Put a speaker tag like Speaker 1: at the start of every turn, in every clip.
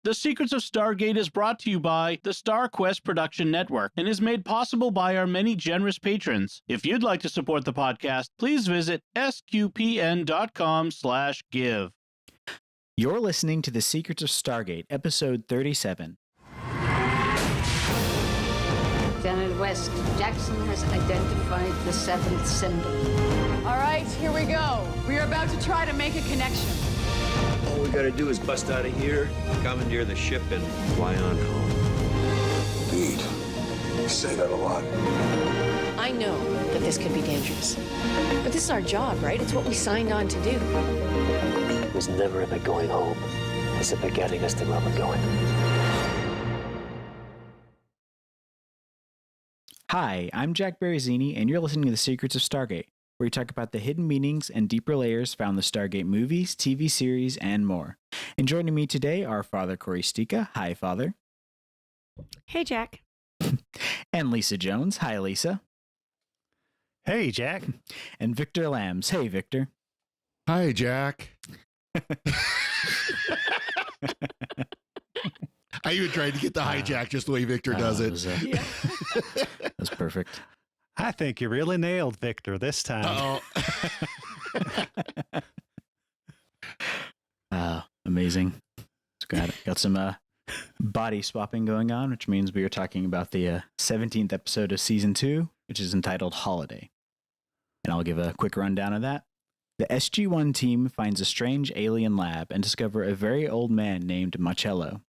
Speaker 1: The Secrets of Stargate is brought to you by the StarQuest Production Network and is made possible by our many generous patrons. If you'd like to support the podcast, please visit sqpn.com/give.
Speaker 2: You're listening to The Secrets of Stargate, episode 37.
Speaker 3: Janet West, Jackson has identified the seventh symbol.
Speaker 4: All right, here we go. We are about to try to make a connection.
Speaker 5: All we gotta do is bust out of here, commandeer the ship, and fly on home.
Speaker 6: Indeed. You say that a lot.
Speaker 7: I know that this could be dangerous. But this is our job, right? It's what we signed on to do.
Speaker 8: It was never about going home. It's about getting us to where we're going.
Speaker 2: Hi, I'm Jack Baruzzini, and you're listening to The Secrets of Stargate, where we talk about the hidden meanings and deeper layers found in the Stargate movies, TV series, and more. And joining me today are Father Cory Sticha. Hi, Father.
Speaker 9: Hey, Jack.
Speaker 2: And Lisa Jones. Hi, Lisa.
Speaker 10: Hey, Jack.
Speaker 2: And Victor Lambs. Hey, Victor.
Speaker 11: Hi, Jack. I even tried to get the hijack just the way Victor does it.
Speaker 2: Yeah. That's perfect.
Speaker 10: I think you really nailed Victor this time.
Speaker 2: Amazing. Got some body swapping going on, which means we are talking about the 17th episode of season 2, which is entitled Holiday. And I'll give a quick rundown of that. The SG-1 team finds a strange alien lab and discover a very old man named Marcello.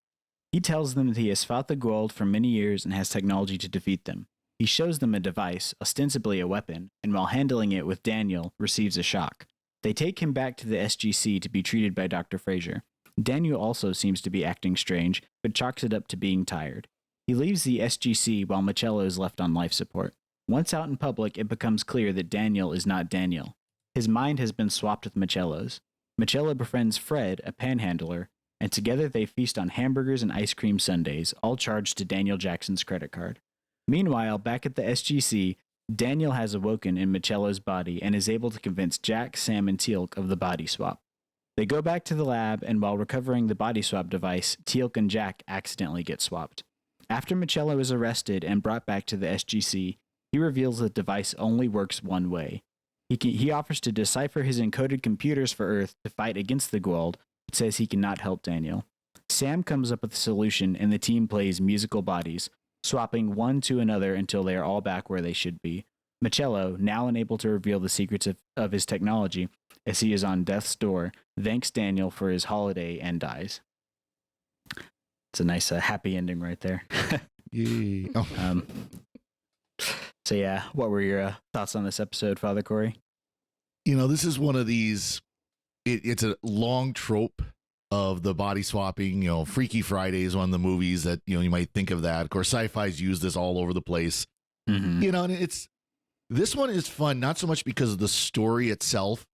Speaker 2: He tells them that he has fought the Goa'uld for many years and has technology to defeat them. He shows them a device, ostensibly a weapon, and while handling it with Daniel, receives a shock. They take him back to the SGC to be treated by Dr. Fraser. Daniel also seems to be acting strange, but chalks it up to being tired. He leaves the SGC while Marcello is left on life support. Once out in public, it becomes clear that Daniel is not Daniel. His mind has been swapped with Marcello's. Marcello befriends Fred, a panhandler, and together they feast on hamburgers and ice cream sundaes, all charged to Daniel Jackson's credit card. Meanwhile, back at the SGC, Daniel has awoken in Marcello's body and is able to convince Jack, Sam, and Teal'c of the body swap. They go back to the lab, and while recovering the body swap device, Teal'c and Jack accidentally get swapped. After Marcello is arrested and brought back to the SGC, he reveals the device only works one way. He offers to decipher his encoded computers for Earth to fight against the Goa'uld, but says he cannot help Daniel. Sam comes up with a solution, and the team plays musical bodies, swapping one to another until they are all back where they should be. Marcello, now unable to reveal the secrets of his technology, as he is on death's door, thanks Daniel for his holiday and dies. It's a nice happy ending right there.
Speaker 11: Yay. Oh.
Speaker 2: So yeah, what were your thoughts on this episode, Father Cory?
Speaker 11: You know, this is one of these, it's a long trope of the body swapping. You know, Freaky Friday is one of the movies that, you know, you might think of that. Of course, sci-fi's used this all over the place. Mm-hmm. You know, and this one is fun, not so much because of the story itself,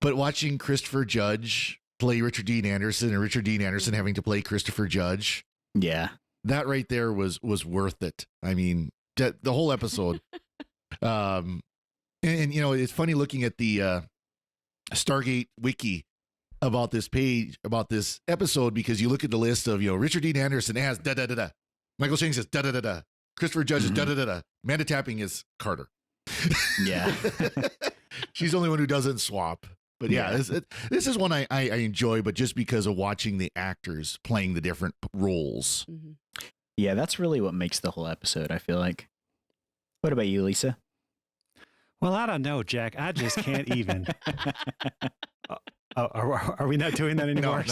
Speaker 11: but watching Christopher Judge play Richard Dean Anderson and Richard Dean Anderson having to play Christopher Judge.
Speaker 2: Yeah.
Speaker 11: That right there was worth it. I mean, the whole episode. And you know, it's funny looking at the Stargate wiki about this page, about this episode, because you look at the list of, you know, Richard Dean Anderson as da-da-da-da. Michael Chang says da-da-da-da. Christopher Judge is da-da-da-da. Amanda Tapping is Carter.
Speaker 2: Yeah.
Speaker 11: She's the only one who doesn't swap. But yeah, this is one I enjoy, but just because of watching the actors playing the different roles.
Speaker 2: Mm-hmm. Yeah, that's really what makes the whole episode, I feel like. What about you, Lisa?
Speaker 10: Well, I don't know, Jack. I just can't even. Are we not doing that anymore?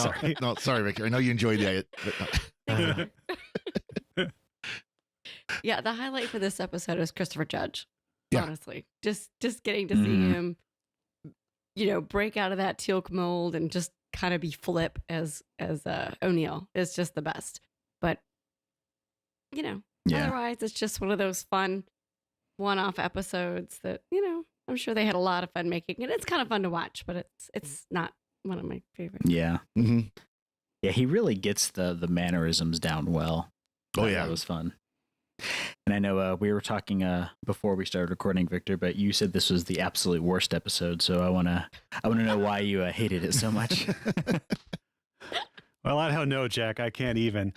Speaker 11: No, sorry, Victor. I know you enjoyed that.
Speaker 9: Yeah, the highlight for this episode is Christopher Judge.
Speaker 11: Yeah.
Speaker 9: Honestly, just getting to see him, you know, break out of that Teal'c mold and just kind of be flip as O'Neill is just the best. But you know, otherwise it's just one of those fun one-off episodes that, you know, I'm sure they had a lot of fun making, and it's kind of fun to watch, but it's not one of my favorites.
Speaker 2: Yeah. Mm-hmm. Yeah, he really gets the mannerisms down well.
Speaker 11: Oh yeah,
Speaker 2: that was fun. And I know we were talking before we started recording, Victor, but you said this was the absolute worst episode, so I wanna know why you hated it so much.
Speaker 10: Well, I don't know, Jack. I can't even.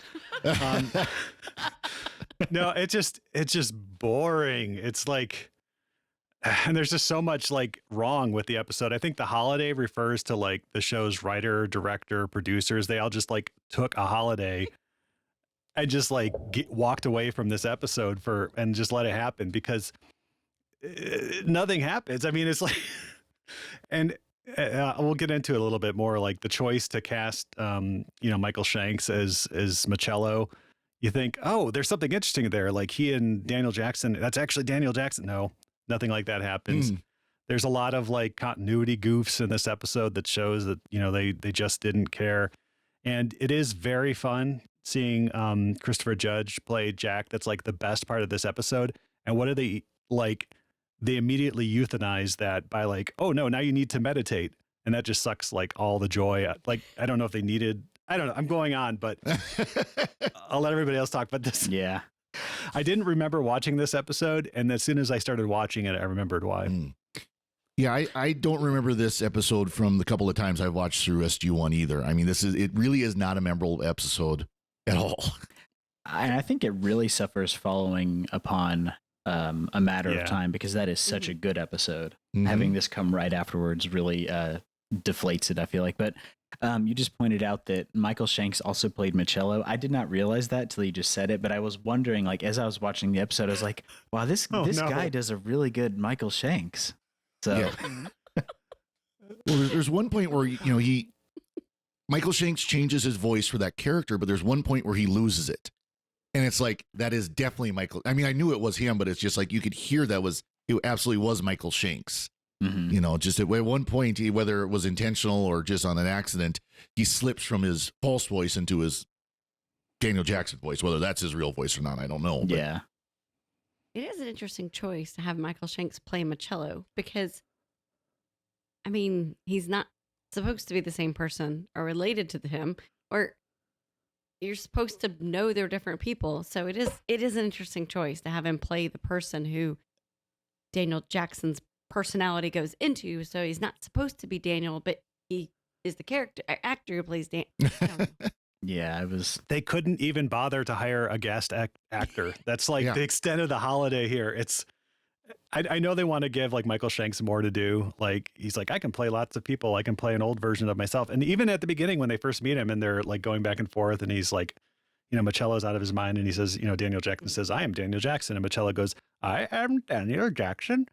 Speaker 10: No, it's just boring. It's like, and there's just so much like wrong with the episode. I think the holiday refers to like the show's writer, director, producers. They all just like took a holiday and just like walked away from this episode and just let it happen because nothing happens. I mean, it's like, and we'll get into it a little bit more, like the choice to cast, Michael Shanks as Michello. You think, oh, there's something interesting there. Like he and Daniel Jackson, that's actually Daniel Jackson. No, nothing like that happens. There's a lot of like continuity goofs in this episode that shows that, they just didn't care. And it is very fun seeing Christopher Judge play Jack. That's like the best part of this episode. And what do they like? They immediately euthanize that by like, oh no, now you need to meditate. And that just sucks like all the joy. Like, I don't know if they needed, I don't know. I'm going on, but I'll let everybody else talk about this.
Speaker 2: Yeah.
Speaker 10: I didn't remember watching this episode. And as soon as I started watching it, I remembered why.
Speaker 11: Yeah, I don't remember this episode from the couple of times I've watched through SG1 either. I mean, it really is not a memorable episode at all.
Speaker 2: And I think it really suffers following upon A Matter of Time, because that is such a good episode. Having this come right afterwards really deflates it, I feel like. But you just pointed out that Michael Shanks also played Michello. I did not realize that till you just said it, but I was wondering, like, as I was watching the episode, I was like, wow, this guy does a really good Michael Shanks. So,
Speaker 11: well, there's one point where, Michael Shanks changes his voice for that character, but there's one point where he loses it. And it's like, that is definitely Michael. I mean, I knew it was him, but it's just like, you could hear it absolutely was Michael Shanks. Just at one point, whether it was intentional or just on an accident, he slips from his false voice into his Daniel Jackson voice. Whether that's his real voice or not, I don't know. But.
Speaker 2: Yeah.
Speaker 9: It is an interesting choice to have Michael Shanks play Michello because, I mean, he's not supposed to be the same person or related to him, or you're supposed to know they're different people. So it is an interesting choice to have him play the person who Daniel Jackson's personality goes into. So he's not supposed to be Daniel, but he is the actor who plays Daniel.
Speaker 2: Yeah,
Speaker 10: They couldn't even bother to hire a guest actor. That's like the extent of the holiday here. I know they want to give like Michael Shanks more to do. Like he's like, I can play lots of people. I can play an old version of myself. And even at the beginning when they first meet him and they're like going back and forth, and he's like, Michello's out of his mind, and he says, Daniel Jackson says, I am Daniel Jackson, and Michello goes, I am Daniel Jackson.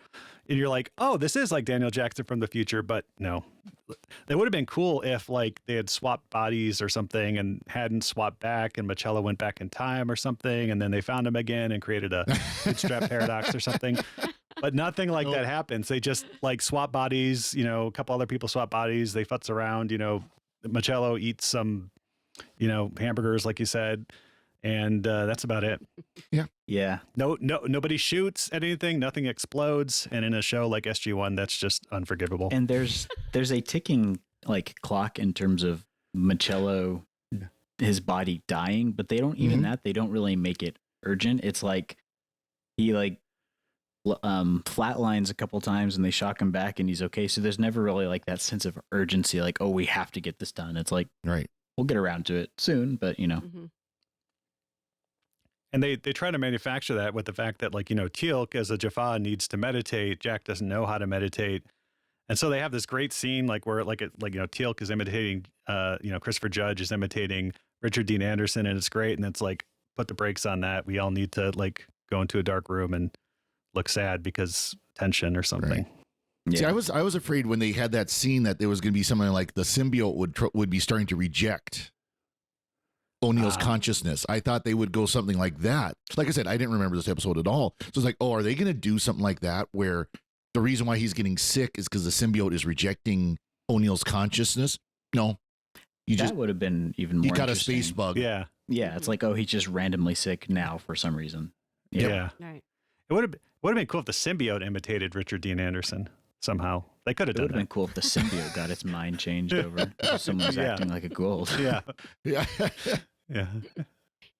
Speaker 10: And you're like, oh, this is like Daniel Jackson from the future. But no, that would have been cool if like they had swapped bodies or something and hadn't swapped back, and Michello went back in time or something, and then they found him again and created a bootstrap paradox or something. But nothing like that happens. They just like swap bodies, a couple other people swap bodies. They futz around, Michello eats some, hamburgers, like you said. And that's about it.
Speaker 11: Yeah.
Speaker 2: Yeah.
Speaker 10: Nobody shoots at anything. Nothing explodes. And in a show like SG1, that's just unforgivable.
Speaker 2: And there's a ticking like clock in terms of Michello, his body dying, but they don't even that. They don't really make it urgent. It's like he like flatlines a couple times and they shock him back and he's okay. So there's never really like that sense of urgency. Like, oh, we have to get this done. It's like,
Speaker 11: right.
Speaker 2: We'll get around to it soon, but
Speaker 10: And they try to manufacture that with the fact that like, Teal'c as a Jaffa needs to meditate. Jack doesn't know how to meditate. And so they have this great scene like where Teal'c is imitating, Christopher Judge is imitating Richard Dean Anderson, and it's great. And it's like, put the brakes on that. We all need to like go into a dark room and look sad because tension or something.
Speaker 11: Right. Yeah. See, I was afraid when they had that scene that there was going to be something like the symbiote would be starting to reject O'Neill's consciousness. I thought they would go something like that. Like I said, I didn't remember this episode at all. So it's like, oh, are they going to do something like that where the reason why he's getting sick is because the symbiote is rejecting O'Neill's consciousness? No.
Speaker 2: That would have been even more.
Speaker 11: You got a space bug.
Speaker 10: Yeah.
Speaker 2: Yeah. It's like, oh, he's just randomly sick now for some reason.
Speaker 10: Yeah.
Speaker 9: Right.
Speaker 10: It would have been cool if the symbiote imitated Richard Dean Anderson somehow. They could have done
Speaker 2: that. It would have been cool if the symbiote got its mind changed over. Someone was acting like a Gould.
Speaker 10: Yeah.
Speaker 11: Yeah.
Speaker 10: Yeah.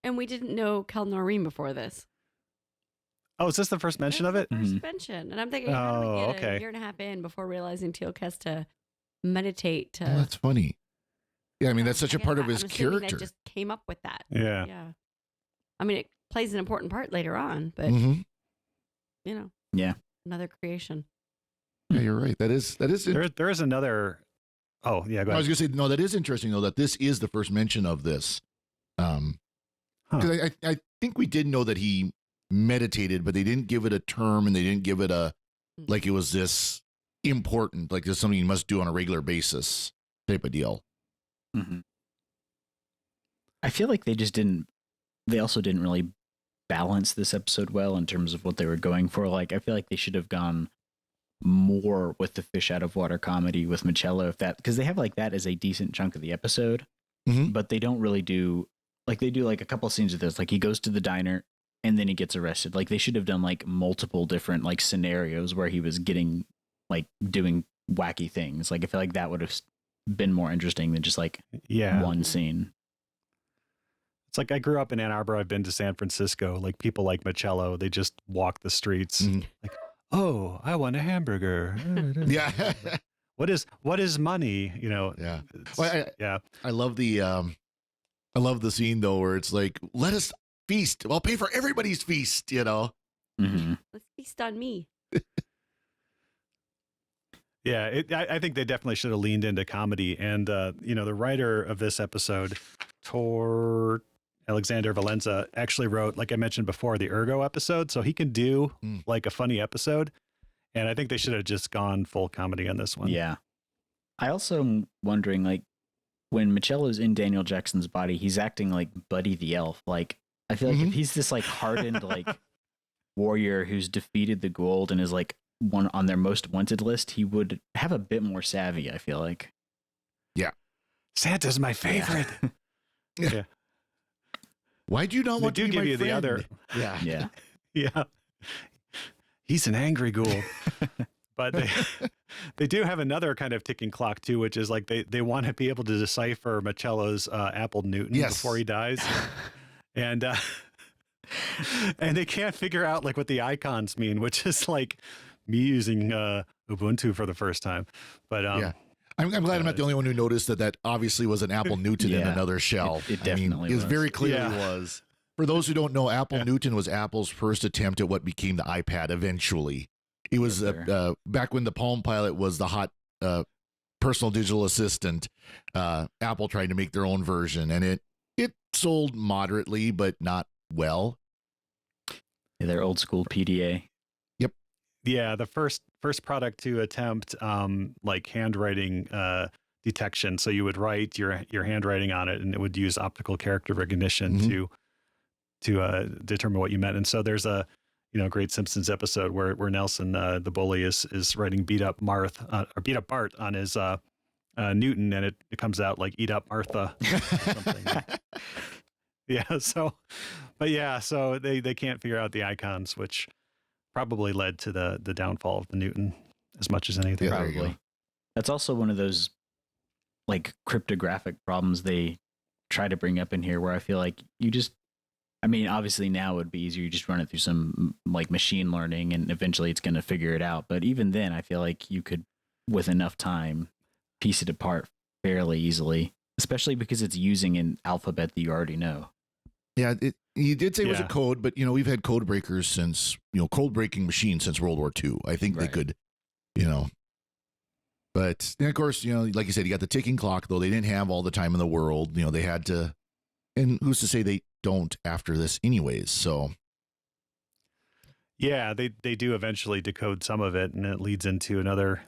Speaker 9: And we didn't know Kel Noreen before this.
Speaker 10: Oh, is this the first mention of it?
Speaker 9: First mention. And I'm thinking, how do we get a year and a half in before realizing Teal'c has to meditate to...
Speaker 11: Oh, that's funny. Yeah, I mean, that's such a part of his
Speaker 9: I'm assuming
Speaker 11: character.
Speaker 9: They just came up with that.
Speaker 10: Yeah.
Speaker 9: Yeah. I mean, it plays an important part later on, but
Speaker 11: Mhm.
Speaker 9: you know,
Speaker 2: Yeah.
Speaker 9: another creation.
Speaker 11: Yeah, you're right. That is
Speaker 10: There is another. Oh yeah, go
Speaker 11: I was
Speaker 10: ahead.
Speaker 11: going to say, no, that is interesting, though, that this is the first mention of this. Because I think we did know that he meditated, but they didn't give it a term and they didn't give it like it was this important, like this something you must do on a regular basis type of deal.
Speaker 2: Mm-hmm. I feel like they also didn't really balance this episode well in terms of what they were going for. Like, I feel like they should have gone more with the fish out of water comedy with Michello, because they have like that as a decent chunk of the episode, but they don't really do, like, they do like a couple scenes of this, like he goes to the diner and then he gets arrested. Like, they should have done like multiple different like scenarios where he was getting like doing wacky things. Like, I feel like that would have been more interesting than just like one scene.
Speaker 10: It's like I grew up in Ann Arbor. I've been to San Francisco. Like, people like Michello, they just walk the streets. Like, oh, I want a hamburger.
Speaker 11: Yeah.
Speaker 10: What is money? You know.
Speaker 11: Yeah. Well, I love the scene though where it's like, let us feast. I'll pay for everybody's feast. You know.
Speaker 2: Mm-hmm.
Speaker 9: Let's feast on me.
Speaker 10: Yeah, I think they definitely should have leaned into comedy. And, the writer of this episode, Tor Alexander Valenza, actually wrote, like I mentioned before, the Ergo episode. So he can do like a funny episode. And I think they should have just gone full comedy on this one.
Speaker 2: Yeah. I also am wondering, like, when Michello's in Daniel Jackson's body, he's acting like Buddy the Elf. Like, I feel like if he's this like hardened like warrior who's defeated the Goa'uld and is like one on their most wanted list, he would have a bit more savvy, I feel like.
Speaker 11: Yeah.
Speaker 10: Santa's my favorite. Yeah.
Speaker 11: Why'd you not want to be my friend?
Speaker 10: The other.
Speaker 11: Yeah.
Speaker 2: Yeah.
Speaker 10: Yeah. He's an angry ghoul. But they do have another kind of ticking clock too, which is like they want to be able to decipher Michello's Apple Newton before he dies. And they can't figure out like what the icons mean, which is like me using Ubuntu for the first time. But
Speaker 11: I'm glad I'm not the only one who noticed that obviously was an Apple Newton in another shell.
Speaker 2: It definitely was.
Speaker 11: It very clearly was. For those who don't know, Apple Newton was Apple's first attempt at what became the iPad eventually. It was back when the Palm Pilot was the hot personal digital assistant. Apple tried to make their own version, and it sold moderately, but not well.
Speaker 2: Yeah, their old school PDA.
Speaker 11: Yep.
Speaker 10: Yeah, the first product to attempt like handwriting detection. So you would write your handwriting on it, and it would use optical character recognition to determine what you meant. And so there's a great Simpsons episode where Nelson the bully is writing beat up Bart on his Newton, and it comes out like eat up Martha or something. Yeah, so they can't figure out the icons, which probably led to the downfall of the Newton as much as anything.
Speaker 11: Yeah,
Speaker 2: Probably. That's also one of those like cryptographic problems they try to bring up in here, where I feel like obviously now it would be easier. You just run it through some like machine learning and eventually it's going to figure it out. But even then, I feel like you could, with enough time, piece it apart fairly easily, especially because it's using an alphabet that you already know. Yeah,
Speaker 11: you did say it was a code, but we've had code breakers since code breaking machines since World War II. I think they could, But then of course, like you said, you got the ticking clock. Though they didn't have all the time in the world. They had to, and who's to say they don't after this, anyways? So.
Speaker 10: Yeah, they do eventually decode some of it, and it leads into another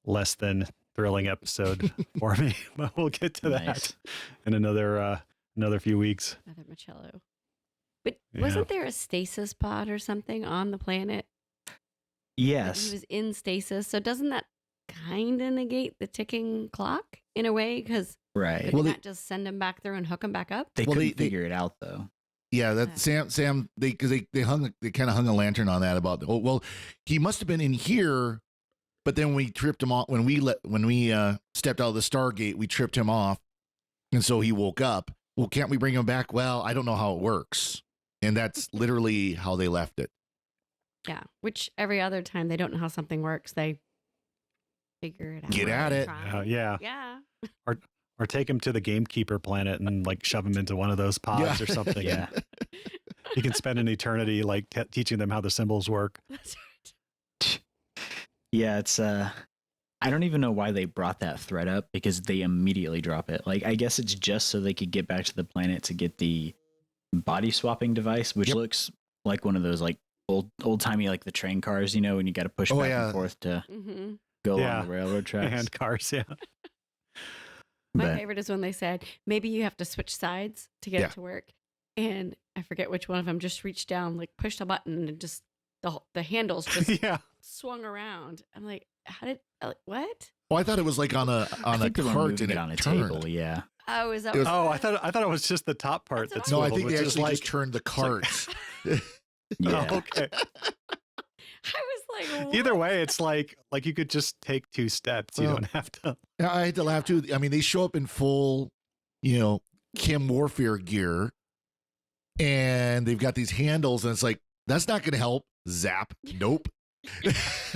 Speaker 10: less than thrilling episode for me. But we'll get to that in another few weeks.
Speaker 9: Another Michello. But wasn't there a stasis pod or something on the planet?
Speaker 2: Yes.
Speaker 9: He was in stasis. So doesn't that kind of negate the ticking clock in a way? Because
Speaker 2: right.
Speaker 9: Well, not just send him back through and hook him back up?
Speaker 2: They couldn't figure it out though.
Speaker 11: Yeah, that Sam, they kind of hung a lantern on that about, he must have been in here, but then we tripped him off when we stepped out of the Stargate, we tripped him off, and so he woke up. Well, can't we bring him back? Well, I don't know how it works, and that's literally how they left it.
Speaker 9: Yeah, which every other time they don't know how something works, they figure it out.
Speaker 11: Get at it.
Speaker 10: Yeah.
Speaker 9: Yeah.
Speaker 10: Or take him to the gamekeeper planet and like shove him into one of those pods or something.
Speaker 2: Yeah.
Speaker 10: He can spend an eternity like teaching them how the symbols work.
Speaker 9: That's right.
Speaker 2: Yeah, it's I don't even know why they brought that thread up because they immediately drop it. Like I guess it's just so they could get back to the planet to get the body swapping device, which looks like one of those like old timey like the train cars, you know, when you got to push back and forth to go along the railroad tracks.
Speaker 10: Hand cars, yeah.
Speaker 9: My favorite is when they said, maybe you have to switch sides to get it to work. And I forget which one of them just reached down, like pushed a button and just the handles just swung around. I'm like, how did, what?
Speaker 11: Oh, I thought it was like on a cart and
Speaker 2: on a
Speaker 11: turned.
Speaker 2: table. Yeah.
Speaker 9: Oh, is that
Speaker 10: I thought it was just the top part. That's
Speaker 11: no, I think they
Speaker 10: actually
Speaker 11: actually just turned the cart.
Speaker 2: Yeah.
Speaker 10: Oh, okay.
Speaker 9: I was like, what?
Speaker 10: Either way, it's like you could just take 2 steps. You don't have to.
Speaker 11: I had to laugh too. I mean, they show up in full, chem warfare gear, and they've got these handles, and it's like, that's not going to help. Zap. Nope.
Speaker 2: Yeah,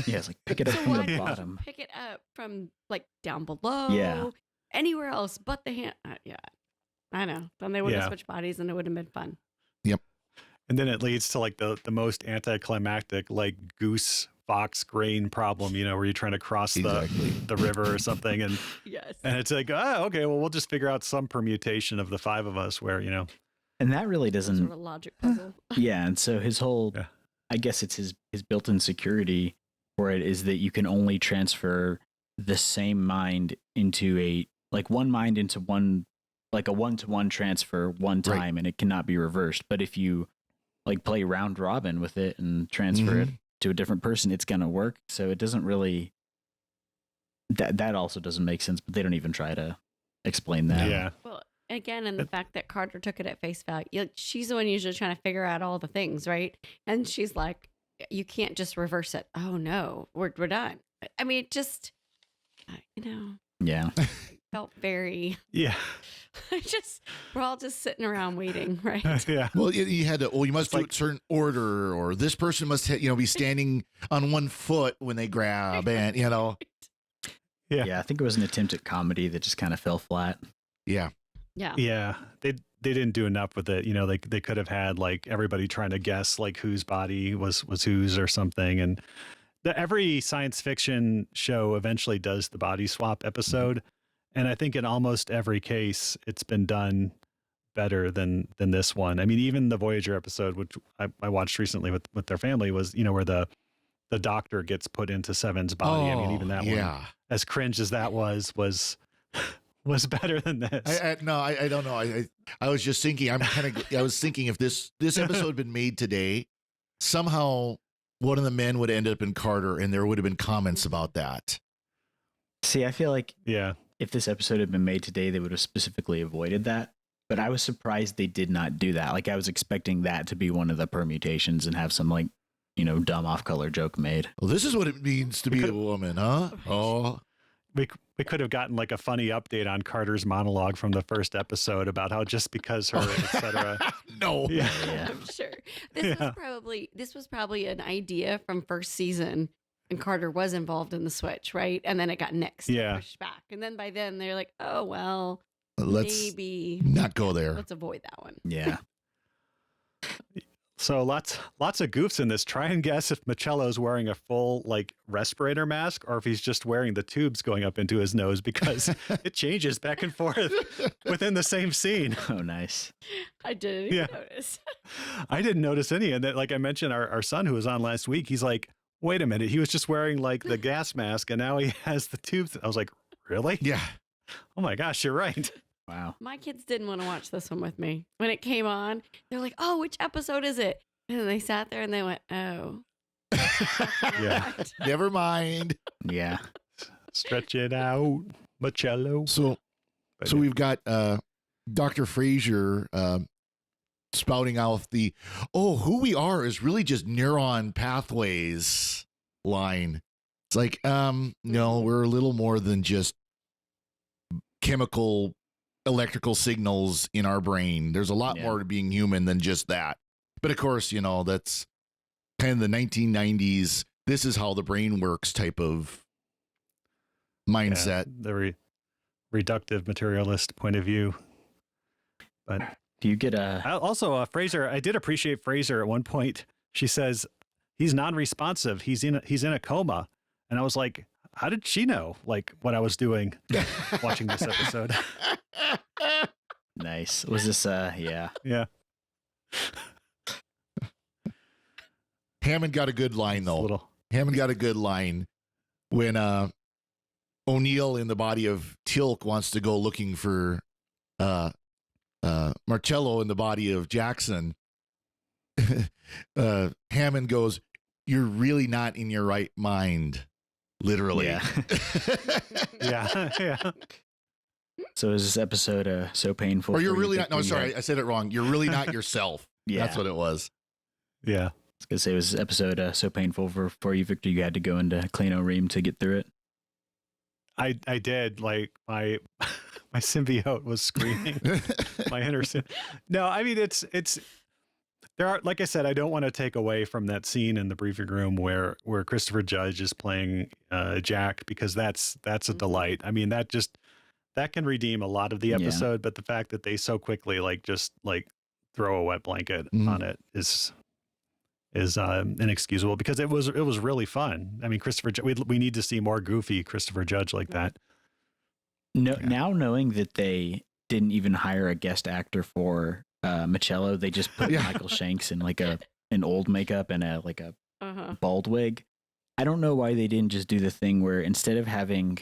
Speaker 2: it's like pick it up from the bottom.
Speaker 9: Pick it up from like down below.
Speaker 2: Yeah.
Speaker 9: Anywhere else but the hand. Yeah. I know. Then they would have switched bodies and it would have been fun.
Speaker 11: Yep.
Speaker 10: And then it leads to like the most anticlimactic, like goose fox grain problem, where you're trying to cross the river or something. And and it's like, okay, well, we'll just figure out some permutation of the 5 of us where,
Speaker 2: And that really doesn't
Speaker 9: sort of logic puzzle.
Speaker 2: Yeah, and so his whole I guess it's his built-in security for it is that you can only transfer the same mind into one mind into one, like a 1-to-1 transfer one time, and it cannot be reversed. But if you like play round robin with it and transfer it to a different person, it's gonna work. So it doesn't really that also doesn't make sense, but they don't even try to explain that.
Speaker 10: Yeah.
Speaker 9: Well, again, and the fact that Carter took it at face value, she's the one usually trying to figure out all the things, right? And she's like, you can't just reverse it. Oh no, we're done. I mean, it just,
Speaker 2: Yeah.
Speaker 9: felt very, we're all just sitting around waiting, right?
Speaker 10: Yeah.
Speaker 11: Well, you had to, you must do it certain order, or this person must, be standing on one foot when they grab, and,
Speaker 2: Yeah, I think it was an attempt at comedy that just kind of fell flat.
Speaker 11: Yeah.
Speaker 9: Yeah.
Speaker 10: Yeah. They didn't do enough with it. They could have had like everybody trying to guess like whose body was whose or something. And every science fiction show eventually does the body swap episode. And I think in almost every case, it's been done better than this one. I mean, even the Voyager episode, which I watched recently with their family, was, where the doctor gets put into Seven's body. I mean, even that one, as cringe as that was better than this.
Speaker 11: I don't know. I was just thinking, I was thinking if this episode had been made today, somehow one of the men would end up in Carter and there would have been comments about that.
Speaker 2: See, I feel like if this episode had been made today, they would have specifically avoided that. But I was surprised they did not do that. Like I was expecting that to be one of the permutations and have some like, dumb off-color joke made.
Speaker 11: Well, this is what it means to be a woman, huh? Oh.
Speaker 10: We could have gotten like a funny update on Carter's monologue from the first episode about how just because her, etc.
Speaker 11: No.
Speaker 2: Yeah.
Speaker 9: I'm sure. This was probably an idea from first season, and Carter was involved in the switch, right? And then it got nixed, pushed back. And then by then they're like, oh, well, maybe
Speaker 11: not go there.
Speaker 9: Let's avoid that one.
Speaker 2: Yeah.
Speaker 10: So lots of goofs in this. Try and guess if Michello's wearing a full like respirator mask or if he's just wearing the tubes going up into his nose, because it changes back and forth within the same scene.
Speaker 2: Oh, nice.
Speaker 9: I didn't even notice.
Speaker 10: I didn't notice any. And that, like I mentioned, our son who was on last week, he's like, wait a minute, he was just wearing like the gas mask and now he has the tubes. I was like, really?
Speaker 11: Yeah.
Speaker 10: Oh my gosh, you're right.
Speaker 2: Wow.
Speaker 9: My kids didn't want to watch this one with me. When it came on, they're like, oh, which episode is it? And they sat there and they went, oh.
Speaker 10: Yeah.
Speaker 11: Never mind.
Speaker 2: Yeah.
Speaker 10: Stretch it out, Michello.
Speaker 11: So we've got Dr. Frazier spouting out who we are is really just neuron pathways line. It's like, no, we're a little more than just chemical electrical signals in our brain. There's a lot more to being human than just that. But of course, that's kind of the 1990s. This is how the brain works type of mindset.
Speaker 10: The reductive materialist point of view. But
Speaker 2: do you get
Speaker 10: also Fraser? I did appreciate Fraser at one point. She says he's non-responsive. He's in a coma, and I was like, how did she know like what I was doing watching this episode?
Speaker 2: Nice. Was this yeah.
Speaker 11: Hammond got a good line though. Hammond got a good line when O'Neill in the body of Teal'c wants to go looking for Marcello in the body of Jackson. Hammond goes, "You're really not in your right mind." Literally.
Speaker 2: Yeah.
Speaker 10: yeah.
Speaker 2: So is this episode so painful?
Speaker 11: Or you're really not. No, sorry, I said it wrong. You're really not yourself.
Speaker 2: Yeah.
Speaker 11: That's what it was.
Speaker 10: Yeah.
Speaker 2: I was gonna say, was this episode so painful for you, Victor? You had to go into Klano Ream to get through it.
Speaker 10: I did. Like my symbiote was screaming. My inner No, I mean it's there are, like I said, I don't want to take away from that scene in the briefing room where Christopher Judge is playing Jack, because that's a delight. I mean, that can redeem a lot of the episode, but the fact that they so quickly just throw a wet blanket on it is inexcusable, because it was really fun. I mean, we need to see more goofy Christopher Judge like that.
Speaker 2: No, now knowing that they didn't even hire a guest actor for Michello, they just put Michael Shanks in like an old makeup and a bald wig. I don't know why they didn't just do the thing where instead of having,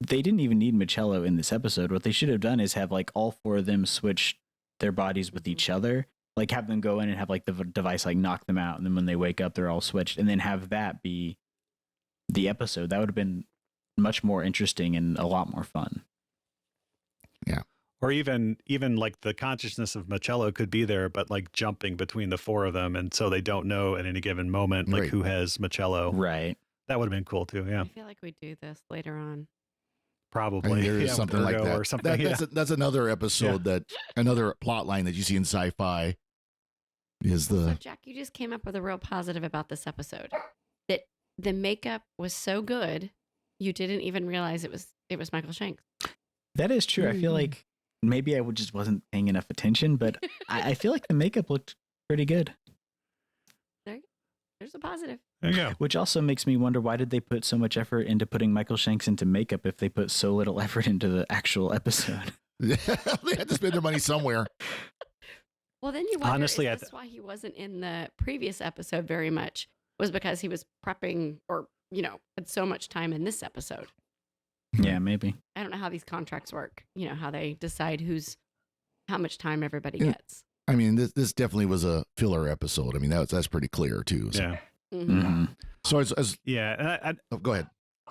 Speaker 2: they didn't even need Michello in this episode. What they should have done is have like all four of them switch their bodies with each other, like have them go in and have like the device like knock them out, and then when they wake up they're all switched, and then have that be the episode. That would have been much more interesting and a lot more fun.
Speaker 11: Yeah.
Speaker 10: Or even like the consciousness of Michello could be there, but like jumping between the four of them, and so they don't know at any given moment like who has Michello.
Speaker 2: Right.
Speaker 10: That would have been cool too. Yeah.
Speaker 9: I feel like we do this later on.
Speaker 10: Probably.
Speaker 11: There is something like that.
Speaker 10: Or something.
Speaker 11: That's another episode another plot line that you see in sci-fi is the.
Speaker 9: So Jack, you just came up with a real positive about this episode. That the makeup was so good, you didn't even realize it was Michael Shanks.
Speaker 2: That is true. I feel like maybe I just wasn't paying enough attention, but I feel like the makeup looked pretty good.
Speaker 9: There's a positive.
Speaker 10: There you go.
Speaker 2: Which also makes me wonder, why did they put so much effort into putting Michael Shanks into makeup if they put so little effort into the actual episode?
Speaker 11: They had to spend their money somewhere.
Speaker 9: Well, then you wonder,
Speaker 10: honestly,
Speaker 9: that's why he wasn't in the previous episode very much, was because he was prepping or, had so much time in this episode.
Speaker 2: Yeah, maybe.
Speaker 9: I don't know how these contracts work, how they decide how much time everybody gets.
Speaker 11: I mean, this definitely was a filler episode. I mean, that's pretty clear too. So.
Speaker 10: Yeah.
Speaker 2: Mm-hmm.
Speaker 11: So as
Speaker 10: yeah,
Speaker 11: go ahead.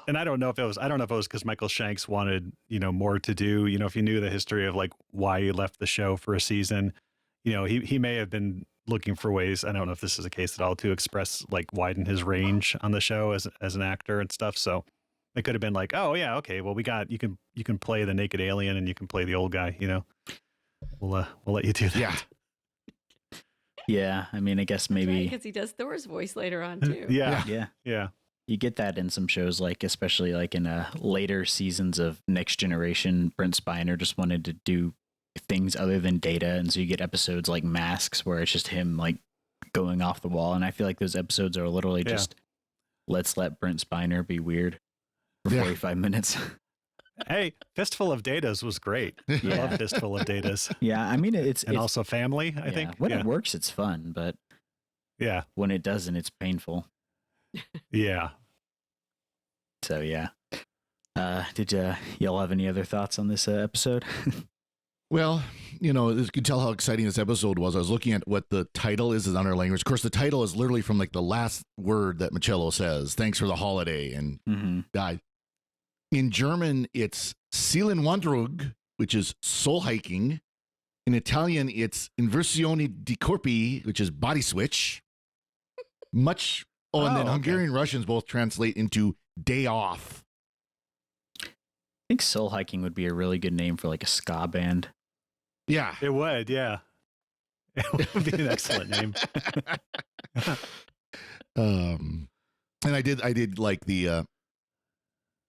Speaker 10: And I don't know if it was because Michael Shanks wanted, more to do, if you knew the history of like why he left the show for a season, he may have been looking for ways, I don't know if this is the case at all, to express like widen his range on the show as an actor and stuff. So it could have been like, oh yeah, okay, well you can play the naked alien and you can play the old guy, we'll let you do that.
Speaker 11: Yeah.
Speaker 2: Yeah, I mean, I guess maybe
Speaker 9: because he does Thor's voice later on too.
Speaker 10: Yeah.
Speaker 2: You get that in some shows, like especially like in later seasons of Next Generation. Brent Spiner just wanted to do things other than Data, and so you get episodes like Masks where it's just him like going off the wall. And I feel like those episodes are literally just let's let Brent Spiner be weird for 45 minutes.
Speaker 10: Hey, Fistful of Datas was great. I love Fistful of Datas.
Speaker 2: Yeah, I mean it's
Speaker 10: also Family. I think
Speaker 2: when it works, it's fun, but when it doesn't, it's painful.
Speaker 10: Yeah.
Speaker 2: So yeah. Did y'all have any other thoughts on this episode?
Speaker 11: Well, you could tell how exciting this episode was. I was looking at what the title is in our language. Of course, the title is literally from like the last word that Michello says. Thanks for the holiday, and died. In German, it's Seelenwanderung, which is soul hiking. In Italian, it's Inversione di corpi, which is body switch. And then Hungarian and Russians both translate into day off.
Speaker 2: I think soul hiking would be a really good name for like a ska band.
Speaker 11: Yeah.
Speaker 10: It would, yeah. It would be an excellent name.
Speaker 11: And I did like the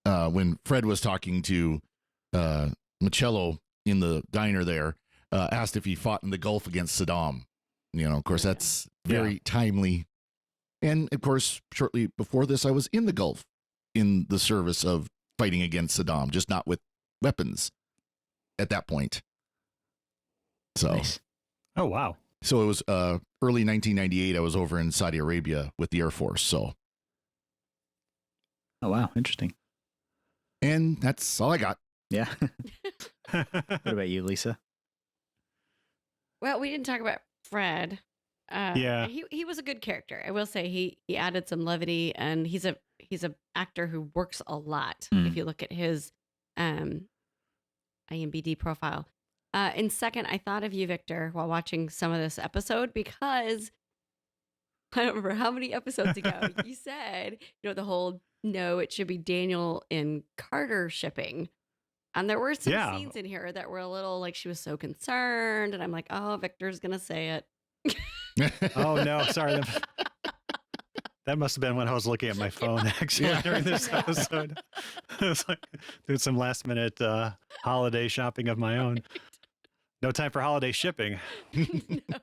Speaker 11: when Fred was talking to Michello in the diner there asked if he fought in the Gulf against Saddam. Of course, that's very timely. And of course, shortly before this, I was in the Gulf in the service of fighting against Saddam, just not with weapons at that point. So,
Speaker 2: Nice.
Speaker 10: Oh, wow.
Speaker 11: So it was early 1998. I was over in Saudi Arabia with the Air Force. So,
Speaker 2: Oh, wow. Interesting.
Speaker 11: and that's all I got.
Speaker 2: Yeah. What about you, Lisa?
Speaker 9: Well, we didn't talk about Fred.
Speaker 10: Yeah.
Speaker 9: He was a good character. I will say he added some levity, and he's a actor who works a lot. If you look at his IMDb profile. And second, I thought of you, Victor, while watching some of this episode, because I don't remember how many episodes ago you said, the whole no, it should be Daniel and Carter shipping. And there were some scenes in here that were a little like she was so concerned. And I'm like, oh, Victor's going to say it.
Speaker 10: Oh, no. Sorry. That must have been when I was looking at my phone, actually, during this episode. I was like, doing some last minute holiday shopping of my own. No time for holiday shipping.
Speaker 9: No.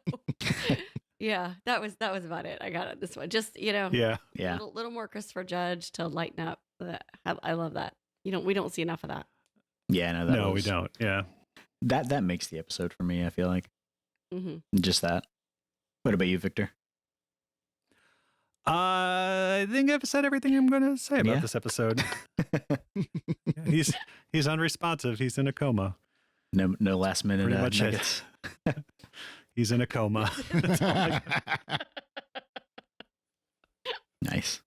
Speaker 9: Yeah, that was about it. I got it this one. Just,
Speaker 10: Yeah.
Speaker 9: Little more Christopher Judge to lighten up. I love that. We don't see enough of that.
Speaker 2: Yeah, no,
Speaker 10: we don't. Yeah.
Speaker 2: That makes the episode for me, I feel like.
Speaker 9: Mm-hmm.
Speaker 2: Just that. What about you, Victor?
Speaker 10: I think I've said everything I'm going to say about this episode. He's unresponsive. He's in a coma.
Speaker 2: No last minute
Speaker 10: Pretty much
Speaker 2: nuggets.
Speaker 10: He's in a coma. That's all I got.
Speaker 2: Nice.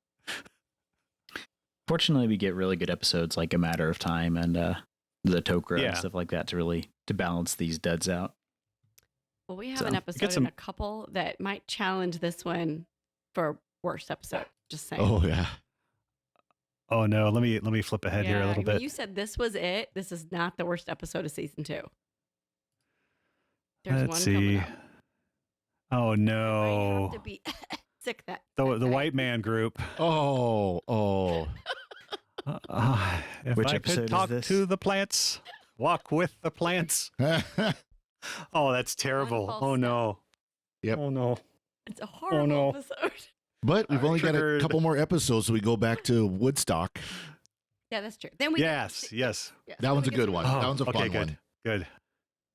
Speaker 2: Fortunately, we get really good episodes like A Matter of Time and the Tok'ra and stuff like that to balance these duds out.
Speaker 9: Well, we have an episode and a couple that might challenge this one for worst episode. Just saying.
Speaker 11: Oh yeah.
Speaker 10: Oh no, let me flip ahead here a little bit.
Speaker 9: You said this was it. This is not the worst episode of season 2. There's
Speaker 10: Let's see. Oh no.
Speaker 9: I have to be sick that.
Speaker 10: The white man group.
Speaker 11: Oh.
Speaker 10: If
Speaker 2: Which
Speaker 10: I
Speaker 2: episode
Speaker 10: could talk
Speaker 2: is this?
Speaker 10: to the plants, walk with the plants. Oh, that's terrible. Oh no.
Speaker 11: Yep.
Speaker 10: Oh no.
Speaker 9: It's a horrible episode.
Speaker 11: But we've only got a
Speaker 10: Triggered.
Speaker 11: couple more episodes, so we go back to Woodstock.
Speaker 9: Yeah, that's true. Then we
Speaker 10: Yes.
Speaker 11: That one's a good one. That one's a fun
Speaker 10: good.
Speaker 11: one.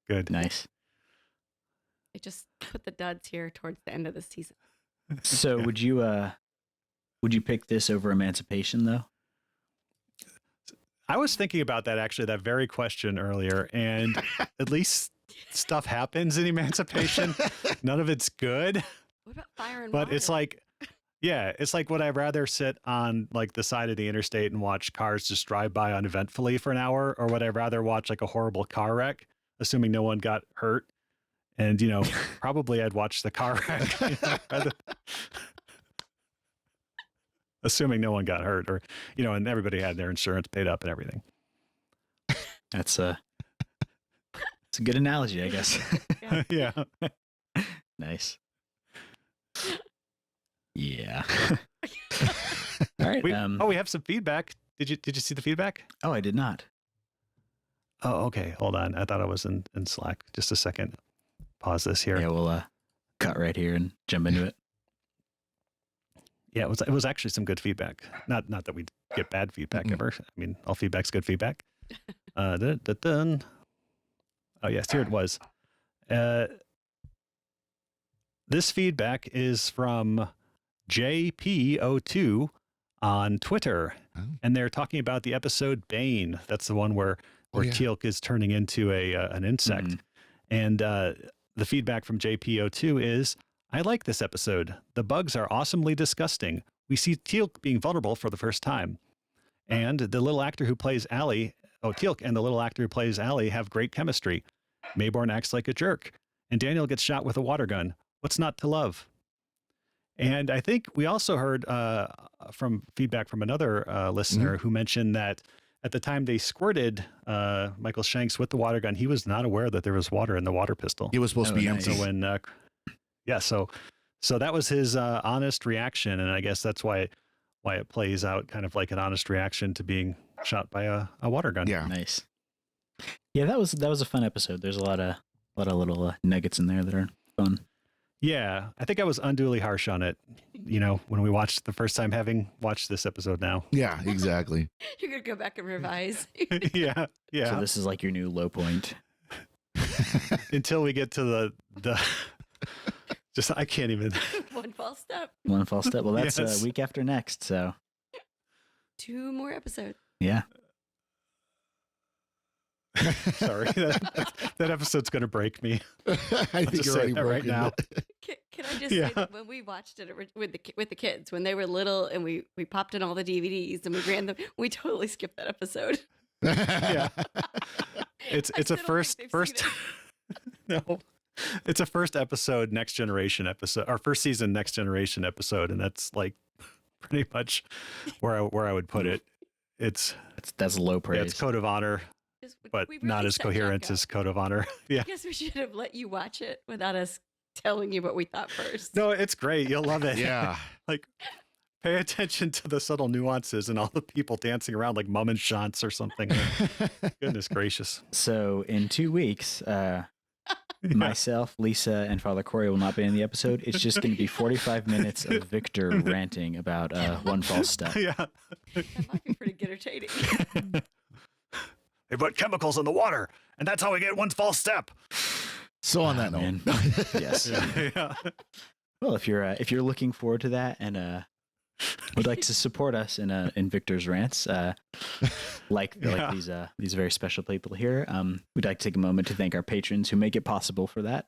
Speaker 10: Good.
Speaker 2: Nice.
Speaker 9: I just put the duds here towards the end of the season.
Speaker 2: So would you pick this over Emancipation though?
Speaker 10: I was thinking about that actually, that very question earlier, and at least stuff happens in Emancipation. None of it's good.
Speaker 9: What about Fire and
Speaker 10: But
Speaker 9: Water?
Speaker 10: it's like, it's like, would I rather sit on like the side of the interstate and watch cars just drive by uneventfully for an hour, or would I rather watch like a horrible car wreck, assuming no one got hurt? And probably I'd watch the car wreck, assuming no one got hurt, or and everybody had their insurance paid up and everything.
Speaker 2: It's a good analogy, I guess.
Speaker 10: Yeah.
Speaker 2: Nice. Yeah. All right.
Speaker 10: We have some feedback. Did you see the feedback?
Speaker 2: Oh, I did not.
Speaker 10: Oh, okay. Hold on. I thought I was in Slack. Just a second. Pause this here.
Speaker 2: Yeah, we'll cut right here and jump into it.
Speaker 10: Yeah, it was actually some good feedback. Not that we get bad feedback ever. I mean, all feedback's good feedback. Dun. Oh yes, here it was. This feedback is from JP02 on Twitter, and they're talking about the episode Bane. That's the one where Teal'c is turning into an insect. And the feedback from JP02 is, I like this episode. The bugs are awesomely disgusting. We see Teal'c being vulnerable for the first time. And the little actor who plays Teal'c and the little actor who plays Allie have great chemistry. Mayborn acts like a jerk. And Daniel gets shot with a water gun. What's not to love? And I think we also heard from feedback from another listener who mentioned that at the time they squirted Michael Shanks with the water gun, he was not aware that there was water in the water pistol.
Speaker 11: It was supposed to be empty.
Speaker 10: So when, so that was his honest reaction, and I guess that's why it plays out kind of like an honest reaction to being shot by a water gun.
Speaker 11: Yeah.
Speaker 2: Nice. Yeah, that was a fun episode. There's a lot of little nuggets in there that are fun.
Speaker 10: Yeah, I think I was unduly harsh on it, when we watched the first time, having watched this episode now.
Speaker 11: Yeah, exactly.
Speaker 9: You're going to go back and revise.
Speaker 10: Yeah.
Speaker 2: So this is like your new low point.
Speaker 10: Until we get to the just, I can't even.
Speaker 9: One false step.
Speaker 2: One false step. Well, that's
Speaker 10: Yes.
Speaker 2: a week after next. So
Speaker 9: 2 more episodes.
Speaker 2: yeah.
Speaker 10: Sorry, that eposode's going to break me.
Speaker 11: I think you're already
Speaker 10: right
Speaker 11: broken
Speaker 10: now.
Speaker 9: Can I just say that when we watched it with the kids, when they were little, and we popped in all the DVDs and we ran them, we totally skipped that episode.
Speaker 10: Yeah, it's a first. No, it's a first episode, Next Generation episode, our first season, Next Generation episode, and that's like pretty much where I would put it.
Speaker 2: That's low praise.
Speaker 10: Yeah, it's Code of Honor, but
Speaker 9: we really
Speaker 10: not as
Speaker 9: set
Speaker 10: coherent
Speaker 9: Jack up.
Speaker 10: as Code of Honor. Yeah.
Speaker 9: I guess we should have let you watch it without us telling you what we thought first.
Speaker 10: No, it's great. You'll love it.
Speaker 11: Yeah.
Speaker 10: Like, pay attention to the subtle nuances and all the people dancing around like mum and shants or something. Goodness gracious.
Speaker 2: So in 2 weeks, myself, Lisa, and Father Cory will not be in the episode. It's just going to be 45 minutes of Victor ranting about one false step.
Speaker 10: Yeah.
Speaker 9: That might be pretty entertaining.
Speaker 10: They put chemicals in the water, and that's how we get one false step.
Speaker 11: So on that
Speaker 2: Man.
Speaker 11: note,
Speaker 2: Yes.
Speaker 10: Yeah.
Speaker 2: Well, if you're looking forward to that and would like to support us in Victor's rants, like these very special people here, we'd like to take a moment to thank our patrons who make it possible for that,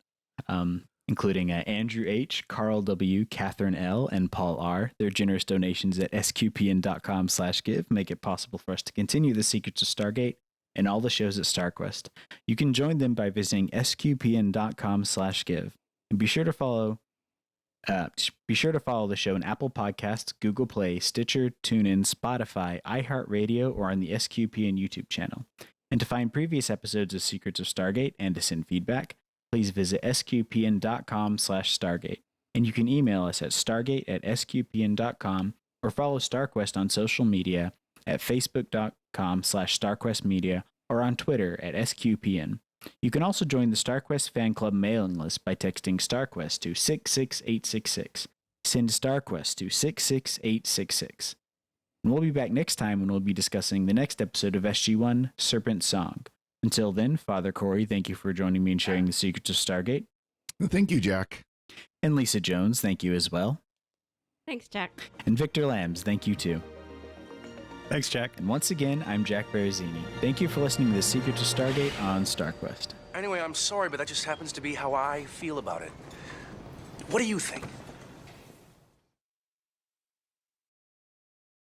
Speaker 2: including Andrew H., Carl W., Catherine L., and Paul R. Their generous donations at sqpn.com/give make it possible for us to continue the Secrets of Stargate and all the shows at StarQuest. You can join them by visiting sqpn.com/give, and be sure to follow the show on Apple Podcasts, Google Play, Stitcher, TuneIn, Spotify, iHeartRadio, or on the SQPN YouTube channel. And to find previous episodes of Secrets of Stargate and to send feedback, please visit sqpn.com/Stargate. And you can email us at stargate@sqpn.com or follow StarQuest on social media at facebook.com/StarQuestMedia or on Twitter at SQPN. You can also join the StarQuest fan club mailing list by texting StarQuest to 66866. Send StarQuest to 66866. And we'll be back next time when we'll be discussing the next episode of SG-1, Serpent Song. Until then, Father Cory, thank you for joining me and sharing the secrets of Stargate.
Speaker 11: thank you, Jack.
Speaker 2: And Lisa Jones, thank you as well.
Speaker 9: Thanks, Jack.
Speaker 2: And Victor Lambs, thank you too.
Speaker 10: Thanks, Jack.
Speaker 2: And once again, I'm Jack Baruzzini. Thank you for listening to The Secrets of Stargate on StarQuest.
Speaker 12: Anyway, I'm sorry, but that just happens to be how I feel about it. What do you think?